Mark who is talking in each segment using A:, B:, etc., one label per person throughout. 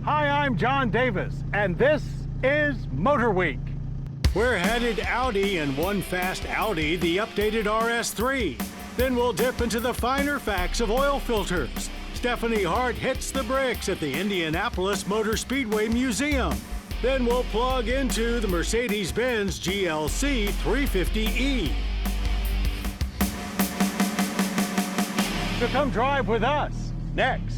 A: Hi, I'm John Davis, and this is Motor Week. We're headed Audi in one fast Audi, the updated RS3. Then we'll dip into the finer facts of oil filters. Stephanie Hart hits the bricks at the Indianapolis Motor Speedway Museum. Then we'll plug into the Mercedes-Benz GLC 350e. So come drive with us next.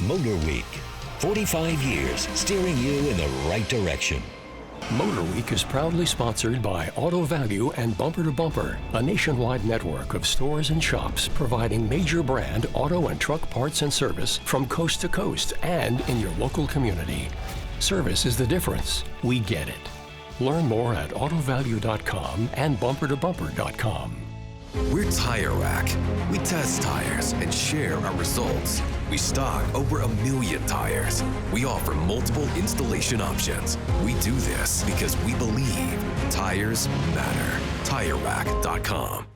B: Motor Week. 45 years steering you in the right direction.
C: Motor Week is proudly sponsored by Auto Value and Bumper to Bumper, a nationwide network of stores and shops providing major brand auto and truck parts and service from coast to coast and in your local community. Service is the difference. We get it. Learn more at autovalue.com and bumpertobumper.com.
D: We're Tire Rack. We test tires and share our results. We stock over 1 million tires. We offer multiple installation options. We do this because we believe tires matter. TireRack.com.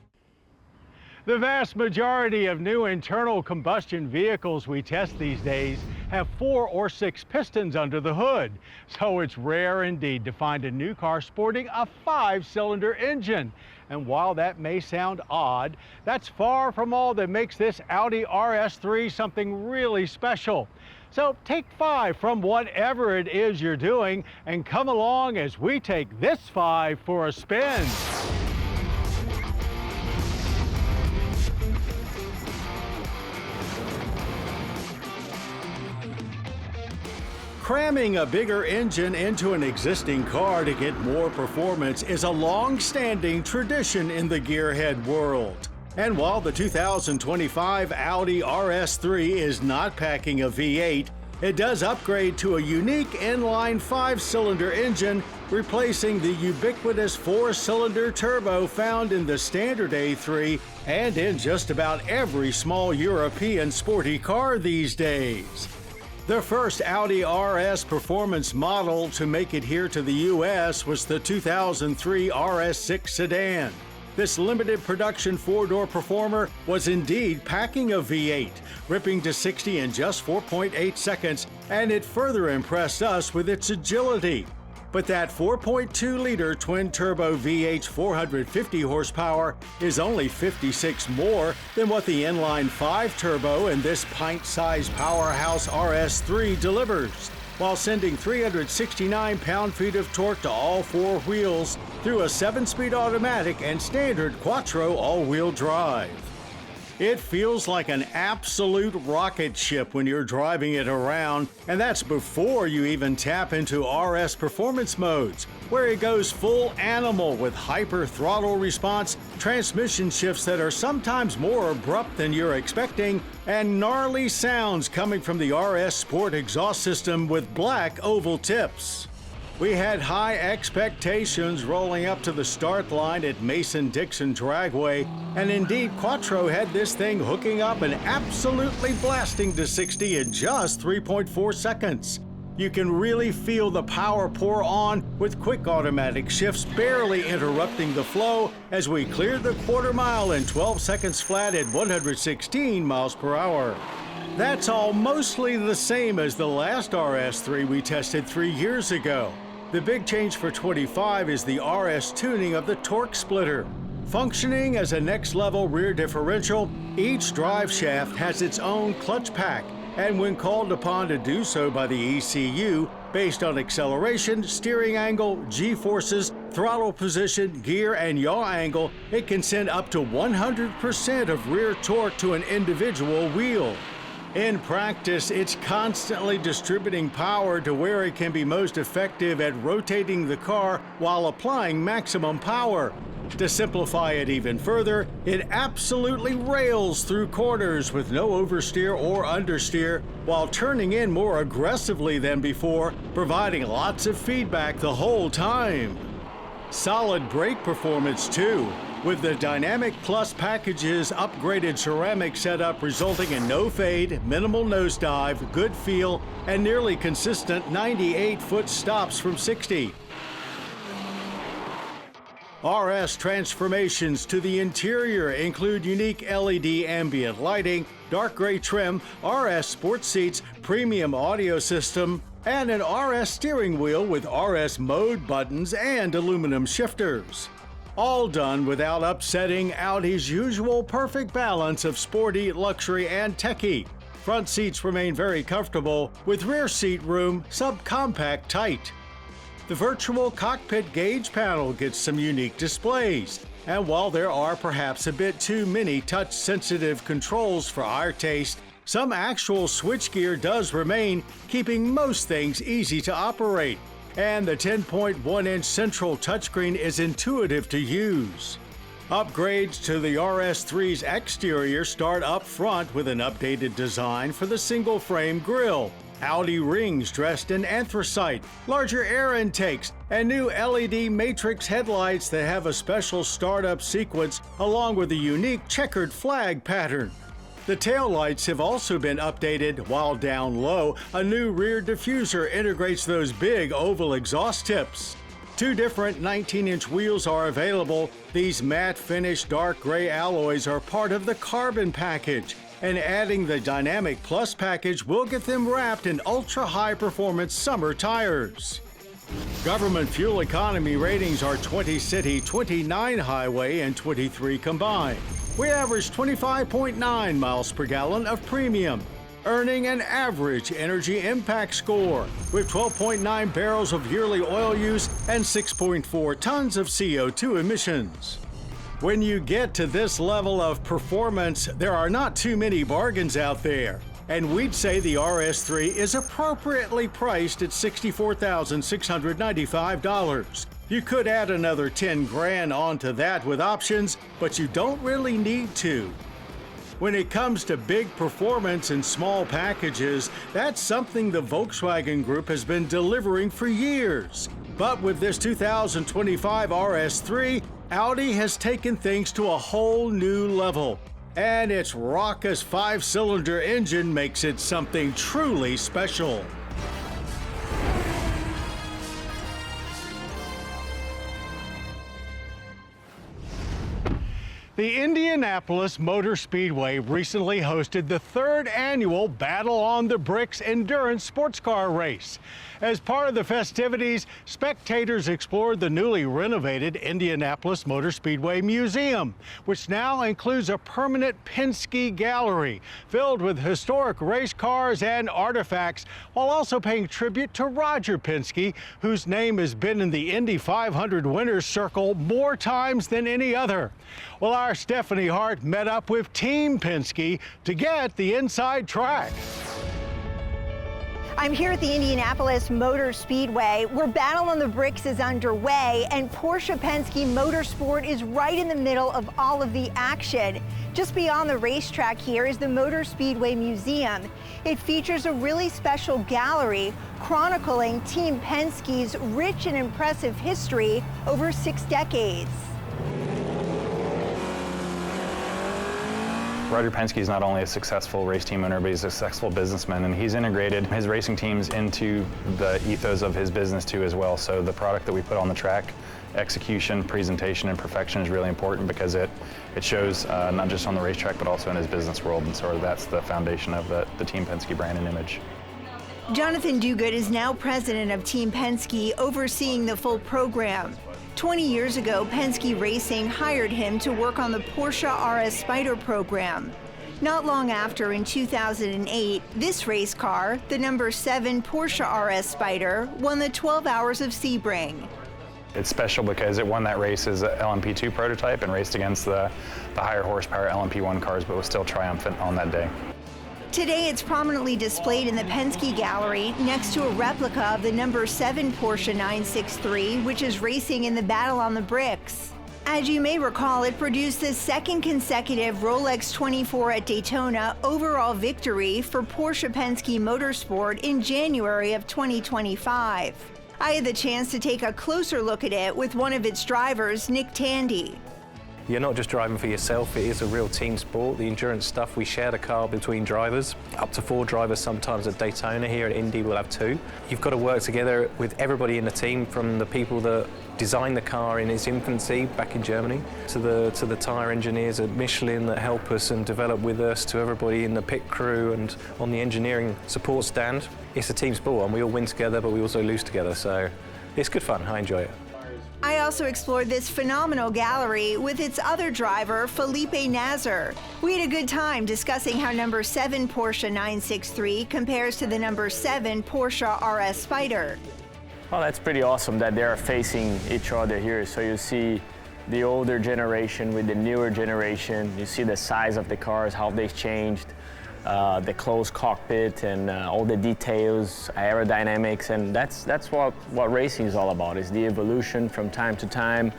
A: The vast majority of new internal combustion vehicles we test these days have 4 or 6 pistons under the hood. So it's rare indeed to find a new car sporting a 5-cylinder engine. And while that may sound odd, that's far from all that makes this Audi RS3 something really special. So take 5 from whatever it is you're doing and come along as we take this 5 for a spin. Cramming a bigger engine into an existing car to get more performance is a long-standing tradition in the gearhead world. And while the 2025 Audi RS3 is not packing a V8, it does upgrade to a unique inline 5-cylinder engine, replacing the ubiquitous 4-cylinder turbo found in the standard A3 and in just about every small European sporty car these days. The first Audi RS performance model to make it here to the U.S. was the 2003 RS6 sedan. This limited production 4-door performer was indeed packing a V8, ripping to 60 in just 4.8 seconds, and it further impressed us with its agility. But that 4.2-liter twin-turbo V8 450 horsepower is only 56 more than what the inline 5-turbo in this pint-sized powerhouse RS3 delivers, while sending 369 pound-feet of torque to all 4 wheels through a 7-speed automatic and standard quattro all-wheel drive. It feels like an absolute rocket ship when you're driving it around, and that's before you even tap into RS performance modes, where it goes full animal with hyper throttle response, transmission shifts that are sometimes more abrupt than you're expecting, and gnarly sounds coming from the RS Sport exhaust system with black oval tips. We had high expectations rolling up to the start line at Mason-Dixon Dragway, and indeed Quattro had this thing hooking up and absolutely blasting to 60 in just 3.4 seconds. You can really feel the power pour on with quick automatic shifts barely interrupting the flow as we cleared the quarter mile in 12 seconds flat at 116 miles per hour. That's all mostly the same as the last RS3 we tested 3 years ago. The big change for 25 is the RS tuning of the torque splitter. Functioning as a next-level rear differential, each drive shaft has its own clutch pack, and when called upon to do so by the ECU, based on acceleration, steering angle, G-forces, throttle position, gear, and yaw angle, it can send up to 100% of rear torque to an individual wheel. In practice, it's constantly distributing power to where it can be most effective at rotating the car while applying maximum power. To simplify it even further, it absolutely rails through corners with no oversteer or understeer while turning in more aggressively than before, providing lots of feedback the whole time. Solid brake performance too, with the Dynamic Plus package's upgraded ceramic setup resulting in no fade, minimal nosedive, good feel, and nearly consistent 98-foot stops from 60. RS transformations to the interior include unique LED ambient lighting, dark gray trim, RS sports seats, premium audio system, and an RS steering wheel with RS mode buttons and aluminum shifters. All done without upsetting Audi's usual perfect balance of sporty, luxury, and techie. Front seats remain very comfortable, with rear seat room subcompact tight. The virtual cockpit gauge panel gets some unique displays, and while there are perhaps a bit too many touch-sensitive controls for our taste, some actual switchgear does remain, keeping most things easy to operate. And the 10.1-inch central touchscreen is intuitive to use. Upgrades to the RS3's exterior start up front with an updated design for the single-frame grille, Audi rings dressed in anthracite, larger air intakes, and new LED matrix headlights that have a special startup sequence along with a unique checkered flag pattern. The taillights have also been updated, while down low, a new rear diffuser integrates those big oval exhaust tips. 2 different 19-inch wheels are available. These matte finish dark gray alloys are part of the carbon package, and adding the Dynamic Plus package will get them wrapped in ultra-high performance summer tires. Government fuel economy ratings are 20 city, 29 highway, and 23 combined. We average 25.9 miles per gallon of premium, earning an average energy impact score with 12.9 barrels of yearly oil use and 6.4 tons of CO2 emissions. When you get to this level of performance, there are not too many bargains out there, and we'd say the RS3 is appropriately priced at $64,695. You could add another 10 grand onto that with options, but you don't really need to. When it comes to big performance in small packages, that's something the Volkswagen Group has been delivering for years. But with this 2025 RS3, Audi has taken things to a whole new level. And its raucous 5-cylinder engine makes it something truly special. The Indianapolis Motor Speedway recently hosted the 3rd annual Battle on the Bricks endurance sports car race. As part of the festivities, spectators explored the newly renovated Indianapolis Motor Speedway Museum, which now includes a permanent Penske gallery filled with historic race cars and artifacts, while also paying tribute to Roger Penske, whose name has been in the Indy 500 winners circle more times than any other. Well, our Stephanie Hart met up with Team Penske to get the inside track.
E: I'm here at the Indianapolis Motor Speedway, where Battle on the Bricks is underway, and Porsche Penske Motorsport is right in the middle of all of the action. Just beyond the racetrack here is the Motor Speedway Museum. It features a really special gallery chronicling Team Penske's rich and impressive history over 6 decades.
F: Roger Penske is not only a successful race team owner, but he's a successful businessman, and he's integrated his racing teams into the ethos of his business too as well. So the product that we put on the track, execution, presentation, and perfection is really important because it shows not just on the racetrack, but also in his business world, and so that's the foundation of the Team Penske brand and image.
E: Jonathan Duguid is now president of Team Penske, overseeing the full program. 20 years ago, Penske Racing hired him to work on the Porsche RS Spyder program. Not long after, in 2008, this race car, the number 7 Porsche RS Spyder, won the 12 Hours of Sebring.
F: It's special because it won that race as an LMP2 prototype and raced against the higher horsepower LMP1 cars, but was still triumphant on that day.
E: Today, it's prominently displayed in the Penske Gallery next to a replica of the number 7 Porsche 963, which is racing in the Battle on the Bricks. As you may recall, it produced the 2nd consecutive Rolex 24 at Daytona overall victory for Porsche Penske Motorsport in January of 2025. I had the chance to take a closer look at it with one of its drivers, Nick Tandy.
G: You're not just driving for yourself, it is a real team sport. The endurance stuff, we share the car between drivers, up to 4 drivers sometimes at Daytona. Here at Indy we'll have 2. You've got to work together with everybody in the team, from the people that designed the car in its infancy back in Germany, to the tyre engineers at Michelin that help us and develop with us, to everybody in the pit crew and on the engineering support stand. It's a team sport and we all win together, but we also lose together, so it's good fun. I enjoy it.
E: I also explored this phenomenal gallery with its other driver, Felipe Nasr. We had a good time discussing how number 7 Porsche 963 compares to the number 7 Porsche RS Spyder.
H: Well, that's pretty awesome that they're facing each other here. So you see the older generation with the newer generation. You see the size of the cars, how they've changed, the closed cockpit and all the details, aerodynamics, and that's what racing is all about, is the evolution from time to time.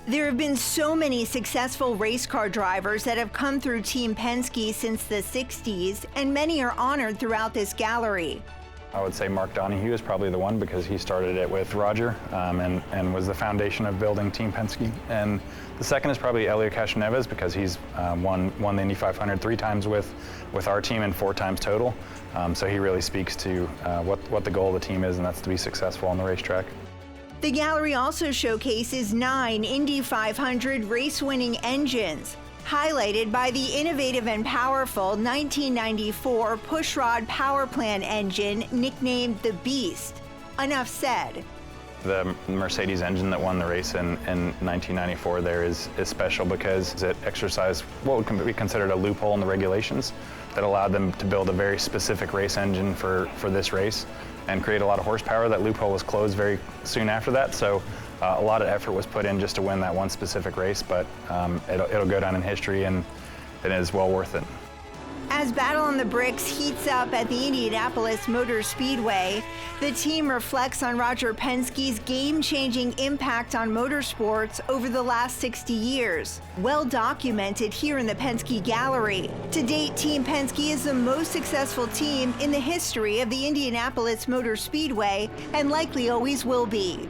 E: There have been so many successful race car drivers that have come through Team Penske since the 60s, and many are honored throughout this gallery.
F: I would say Mark Donohue is probably the one, because he started it with Roger and was the foundation of building Team Penske. And the second is probably Helio Castroneves, because he's won the Indy 500 3 times with our team and 4 times total. So he really speaks to what the goal of the team is, and that's to be successful on the racetrack.
E: The gallery also showcases 9 Indy 500 race-winning engines, highlighted by the innovative and powerful 1994 pushrod power plant engine nicknamed the Beast. Enough said.
F: The Mercedes engine that won the race in 1994 there is special because it exercised what would be considered a loophole in the regulations that allowed them to build a very specific race engine for this race and create a lot of horsepower. That loophole was closed very soon after that, so a lot of effort was put in just to win that one specific race, but it'll go down in history, and it is well worth it.
E: As Battle on the Bricks heats up at the Indianapolis Motor Speedway, the team reflects on Roger Penske's game-changing impact on motorsports over the last 60 years, well documented here in the Penske Gallery. To date, Team Penske is the most successful team in the history of the Indianapolis Motor Speedway, and likely always will be.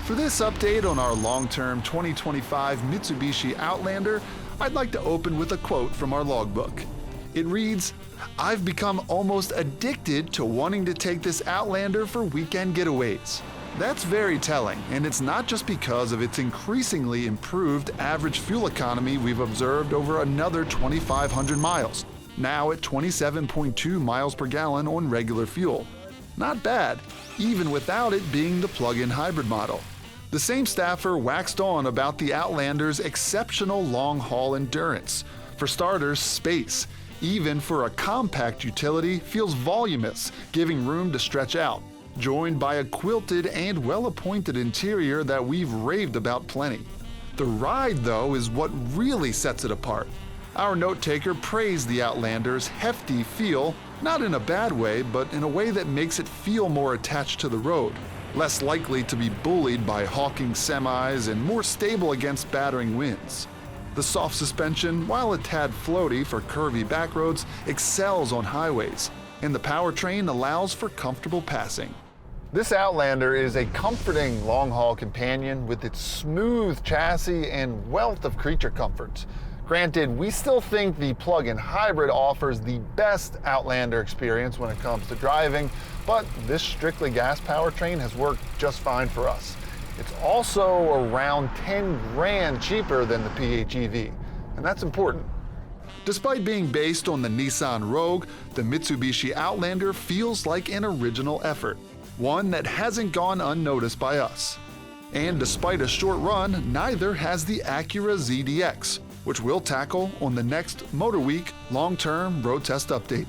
I: For this update on our long-term 2025 Mitsubishi Outlander, I'd like to open with a quote from our logbook. It reads, "I've become almost addicted to wanting to take this Outlander for weekend getaways." That's very telling, and it's not just because of its increasingly improved average fuel economy we've observed over another 2,500 miles, now at 27.2 miles per gallon on regular fuel. Not bad, even without it being the plug-in hybrid model. The same staffer waxed on about the Outlander's exceptional long-haul endurance. For starters, space, even for a compact utility, feels voluminous, giving room to stretch out, joined by a quilted and well-appointed interior that we've raved about plenty. The ride, though, is what really sets it apart. Our note-taker praised the Outlander's hefty feel, not in a bad way, but in a way that makes it feel more attached to the road, less likely to be bullied by hawking semis and more stable against battering winds. The soft suspension, while a tad floaty for curvy backroads, excels on highways, and the powertrain allows for comfortable passing. This Outlander is a comforting long-haul companion with its smooth chassis and wealth of creature comforts. Granted, we still think the plug-in hybrid offers the best Outlander experience when it comes to driving, but this strictly gas powertrain has worked just fine for us. It's also around 10 grand cheaper than the PHEV, and that's important. Despite being based on the Nissan Rogue, the Mitsubishi Outlander feels like an original effort, one that hasn't gone unnoticed by us. And despite a short run, neither has the Acura ZDX, which we'll tackle on the next Motor Week long-term road test update.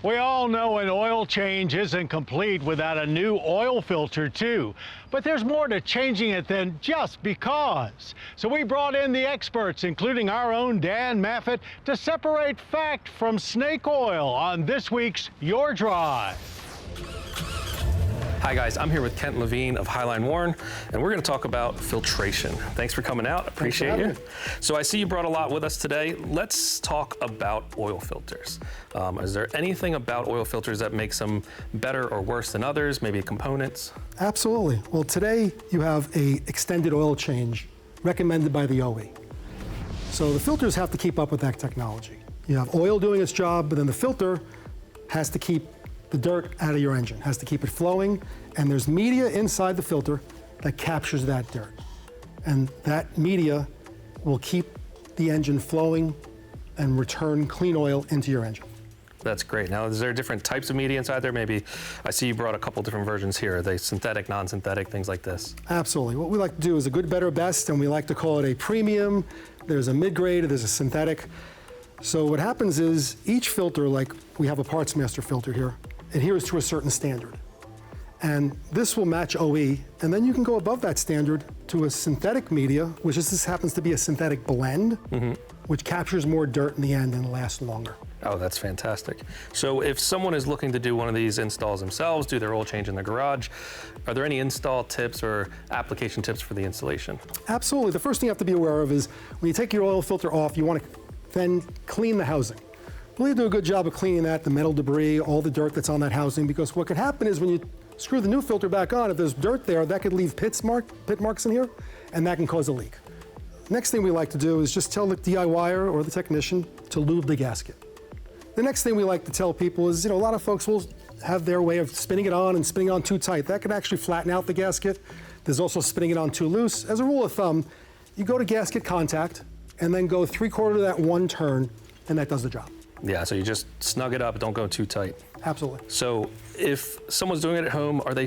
A: We all know an oil change isn't complete without a new oil filter too, but there's more to changing it than just because. So we brought in the experts, including our own Dan Maffett, to separate fact from snake oil on this week's Your Drive.
J: Hi guys, I'm here with Kent Levine of Highline Warren, and we're going to talk about filtration. Thanks for coming out. Appreciate you. So I see you brought a lot with us today. Let's talk about oil filters. Is there anything about oil filters that makes them better or worse than others? Maybe components?
K: Absolutely. Well, today you have a extended oil change recommended by the OE. So the filters have to keep up with that technology. You have oil doing its job, but then the filter has to keep the dirt out of your engine, has to keep it flowing, and there's media inside the filter that captures that dirt. And that media will keep the engine flowing and return clean oil into your engine.
J: That's great. Now, is there different types of media inside there? Maybe, I see you brought a couple different versions here. Are they synthetic, non-synthetic, things like this?
K: Absolutely. What we like to do is a good, better, best, and we like to call it a premium. There's a mid-grade, there's a synthetic. So what happens is each filter, like we have a Parts Master filter here, adheres to a certain standard. And this will match OE, and then you can go above that standard to a synthetic media, which this happens to be a synthetic blend, which captures more dirt in the end and lasts longer.
J: Oh, that's fantastic. So if someone is looking to do one of these installs themselves, do their oil change in the garage, are there any install tips or application tips for the installation? Absolutely.
K: The first thing you have to be aware of is when you take your oil filter off, you want to then clean the housing. Really do a good job of cleaning that, the metal debris, all the dirt that's on that housing, because what could happen is when you screw the new filter back on, if there's dirt there, that could leave pit marks in here, and that can cause a leak. Next thing we like to do is just tell the DIYer or the technician to lube the gasket. The next thing we like to tell people is, a lot of folks will have their way of spinning it on and spinning on too tight. That can actually flatten out the gasket. There's also spinning it on too loose. As a rule of thumb, you go to gasket contact and then go 3/4 of that one turn, and that does the job.
J: Yeah, so you just snug it up, don't go too tight.
K: Absolutely.
J: So if someone's doing it at home, are they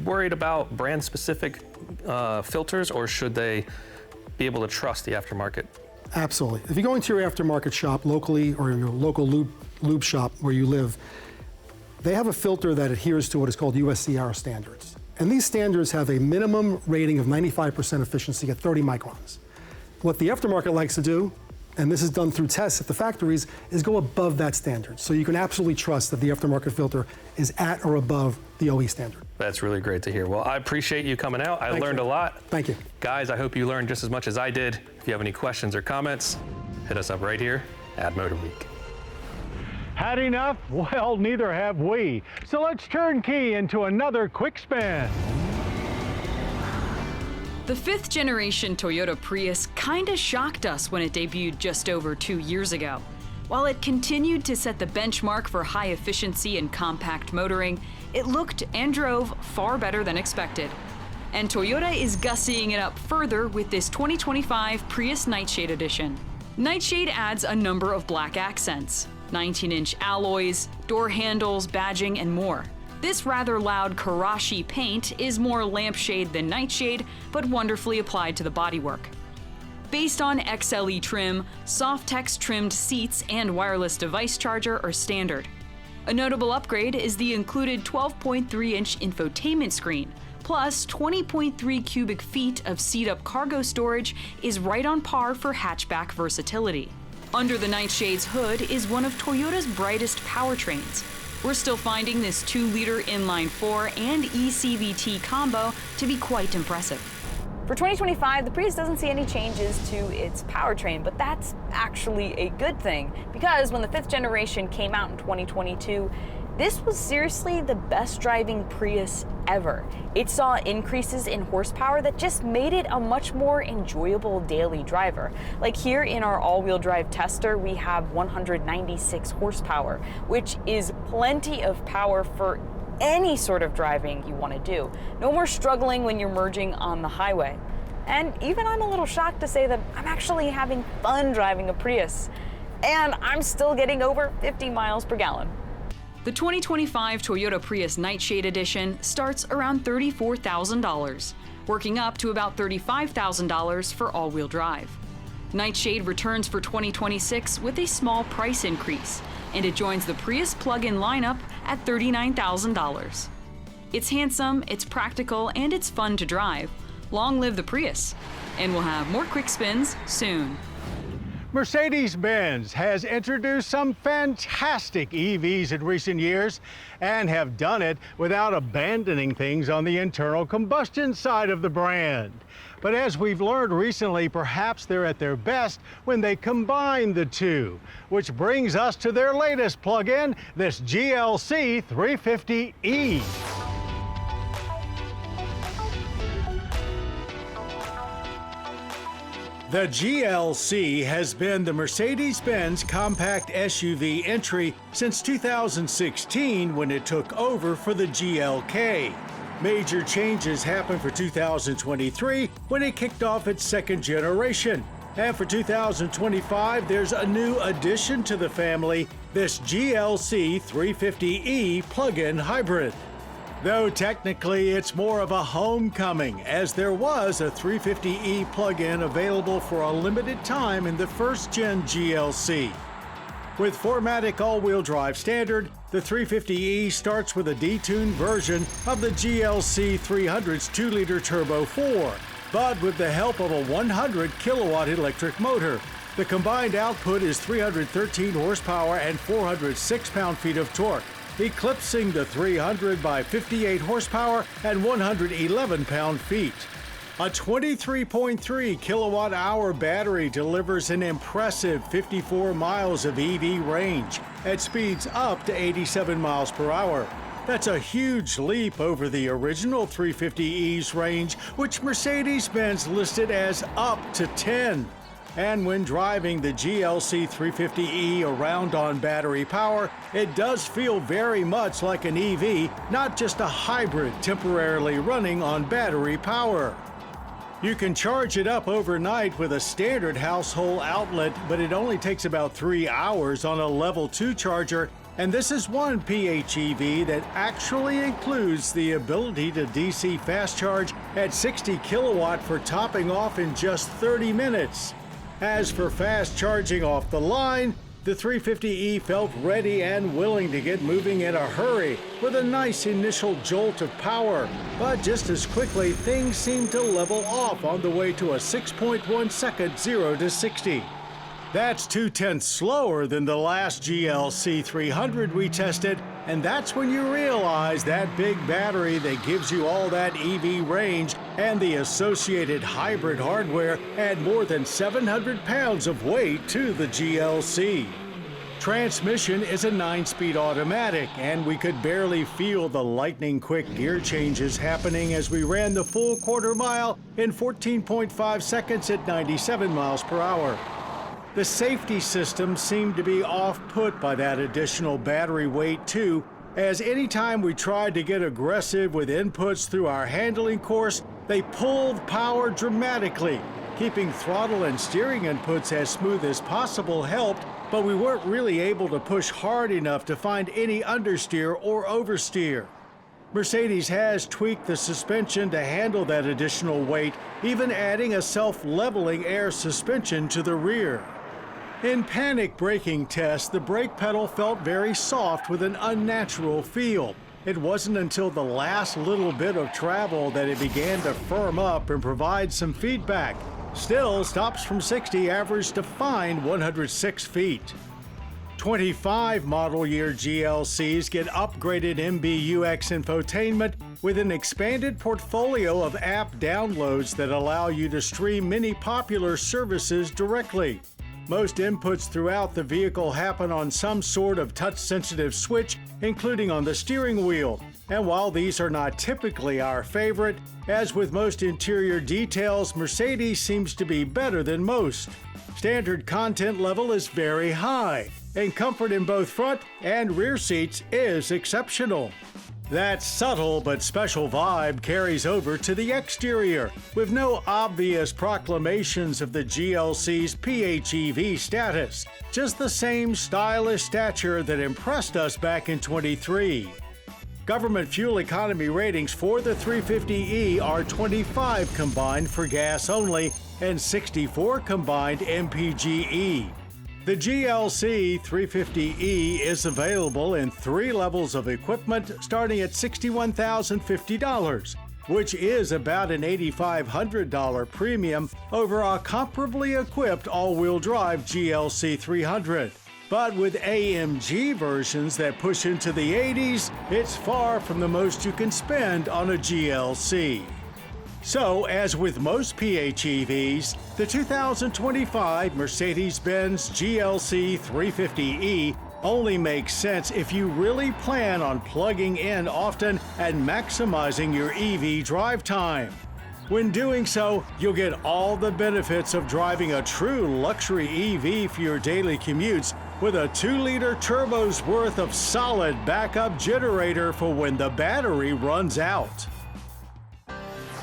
J: worried about brand-specific filters, or should they be able to trust the aftermarket?
K: Absolutely. If you go into your aftermarket shop locally or your local lube shop where you live, they have a filter that adheres to what is called USCR standards. And these standards have a minimum rating of 95% efficiency at 30 microns. What the aftermarket likes to do, and this is done through tests at the factories, is go above that standard. So you can absolutely trust that the aftermarket filter is at or above the OE standard.
J: That's really great to hear. Well, I appreciate you coming out. I learned a lot.
K: Thank you.
J: Guys, I hope you learned just as much as I did. If you have any questions or comments, hit us up right here at Motor Week.
A: Had enough? Well, neither have we. So let's turn key into another quick spin.
L: The 5th generation Toyota Prius kinda shocked us when it debuted just over 2 years ago. While it continued to set the benchmark for high efficiency and compact motoring, it looked and drove far better than expected. And Toyota is gussying it up further with this 2025 Prius Nightshade Edition. Nightshade adds a number of black accents, 19-inch alloys, door handles, badging, and more. This rather loud Karashi paint is more lampshade than nightshade, but wonderfully applied to the bodywork. Based on XLE trim, Softex trimmed seats and wireless device charger are standard. A notable upgrade is the included 12.3-inch infotainment screen, plus 20.3 cubic feet of seat-up cargo storage is right on par for hatchback versatility. Under the Nightshade's hood is one of Toyota's brightest powertrains. We're still finding this 2-liter inline-4 and eCVT combo to be quite impressive.
M: For 2025, the Prius doesn't see any changes to its powertrain, but that's actually a good thing, because when the 5th generation came out in 2022, this was seriously the best driving Prius ever. It saw increases in horsepower that just made it a much more enjoyable daily driver. Like here in our all-wheel drive tester, we have 196 horsepower, which is plenty of power for any sort of driving you want to do. No more struggling when you're merging on the highway. And even I'm a little shocked to say that I'm actually having fun driving a Prius. And I'm still getting over 50 miles per gallon.
L: The 2025 Toyota Prius Nightshade Edition starts around $34,000, working up to about $35,000 for all-wheel drive. Nightshade returns for 2026 with a small price increase, and it joins the Prius plug-in lineup at $39,000. It's handsome, it's practical, and it's fun to drive. Long live the Prius, and we'll have more quick spins soon.
A: Mercedes-Benz has introduced some fantastic EVs in recent years and have done it without abandoning things on the internal combustion side of the brand. But as we've learned recently, perhaps they're at their best when they combine the two, which brings us to their latest plug-in, this GLC 350e. The GLC has been the Mercedes-Benz compact SUV entry since 2016 when it took over for the GLK. Major changes happened for 2023 when it kicked off its second generation. And for 2025, there's a new addition to the family, this GLC 350e plug-in hybrid. Though technically it's more of a homecoming, as there was a 350e plug-in available for a limited time in the first-gen GLC. With 4MATIC all-wheel drive standard, the 350e starts with a detuned version of the GLC 300's 2-liter Turbo 4, but with the help of a 100-kilowatt electric motor. The combined output is 313 horsepower and 406 pound-feet of torque, eclipsing the 300 by 58 horsepower and 111 pound-feet. A 23.3 kilowatt-hour battery delivers an impressive 54 miles of EV range at speeds up to 87 miles per hour. That's a huge leap over the original 350e's range, which Mercedes-Benz listed as up to 10. And when driving the GLC 350e around on battery power, it does feel very much like an EV, not just a hybrid temporarily running on battery power. You can charge it up overnight with a standard household outlet, but it only takes about 3 hours on a level 2 charger, and this is one PHEV that actually includes the ability to DC fast charge at 60 kilowatt for topping off in just 30 minutes. As for fast charging off the line, the 350e felt ready and willing to get moving in a hurry with a nice initial jolt of power. But just as quickly, things seemed to level off on the way to a 6.1 second 0 to 60. That's 0.2 slower than the last GLC 300 we tested, and that's when you realize that big battery that gives you all that EV range and the associated hybrid hardware add more than 700 pounds of weight to the GLC. Transmission is a 9-speed automatic, and we could barely feel the lightning-quick gear changes happening as we ran the full quarter mile in 14.5 seconds at 97 miles per hour. The safety system seemed to be off-put by that additional battery weight too, as anytime we tried to get aggressive with inputs through our handling course, they pulled power dramatically. Keeping throttle and steering inputs as smooth as possible helped, but we weren't really able to push hard enough to find any understeer or oversteer. Mercedes has tweaked the suspension to handle that additional weight, even adding a self-leveling air suspension to the rear. In panic braking tests, the brake pedal felt very soft with an unnatural feel. It wasn't until the last little bit of travel that it began to firm up and provide some feedback. Still, stops from 60 averaged a fine 106 feet. 25 model year GLCs get upgraded MBUX infotainment with an expanded portfolio of app downloads that allow you to stream many popular services directly. Most inputs throughout the vehicle happen on some sort of touch-sensitive switch, including on the steering wheel. And while these are not typically our favorite, as with most interior details, Mercedes seems to be better than most. Standard content level is very high, and comfort in both front and rear seats is exceptional. That subtle but special vibe carries over to the exterior, with no obvious proclamations of the GLC's PHEV status, just the same stylish stature that impressed us back in 23. Government fuel economy ratings for the 350e are 25 combined for gas only and 64 combined MPGe. The GLC 350e is available in 3 levels of equipment starting at $61,050. which is about an $8,500 premium over a comparably equipped all-wheel drive GLC 300. But with AMG versions that push into the 80s, it's far from the most you can spend on a GLC. So, as with most PHEVs, the 2025 Mercedes-Benz GLC 350e only makes sense if you really plan on plugging in often and maximizing your EV drive time. When doing so, you'll get all the benefits of driving a true luxury EV for your daily commutes with a 2-liter turbo's worth of solid backup generator for when the battery runs out.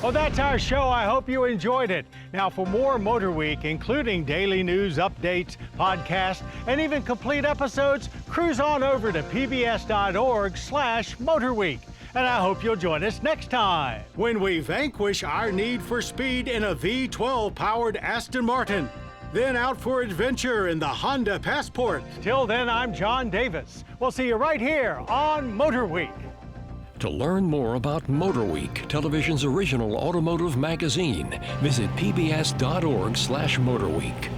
A: Well, that's our show. I hope you enjoyed it. Now, for more Motor Week, including daily news, updates, podcasts, and even complete episodes, cruise on over to pbs.org/MotorWeek. And I hope you'll join us next time when we vanquish our need for speed in a V12-powered Aston Martin. Then out for adventure in the Honda Passport. Till then, I'm John Davis. We'll see you right here on Motor Week.
C: To learn more about Motor Week, television's original automotive magazine, visit pbs.org/MotorWeek.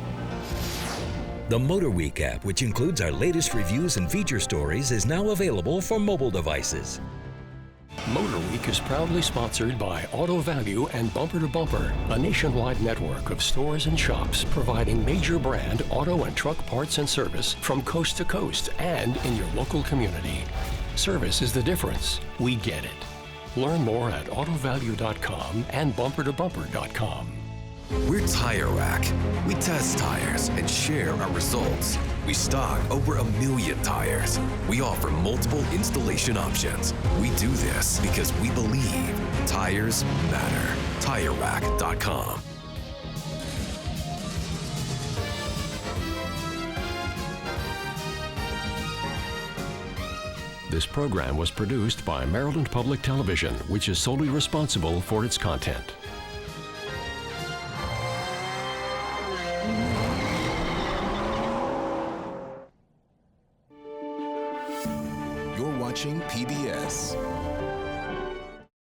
B: The Motor Week app, which includes our latest reviews and feature stories, is now available for mobile devices.
C: Motor Week is proudly sponsored by Auto Value and Bumper to Bumper, a nationwide network of stores and shops providing major brand auto and truck parts and service from coast to coast and in your local community. Service is the difference. We get it. Learn more at autovalue.com and bumpertobumper.com.
D: We're Tire Rack. We test tires and share our results. We stock over 1 million tires. We offer multiple installation options. We do this because we believe tires matter. TireRack.com.
C: This program was produced by Maryland Public Television, which is solely responsible for its content.
N: You're watching PBS.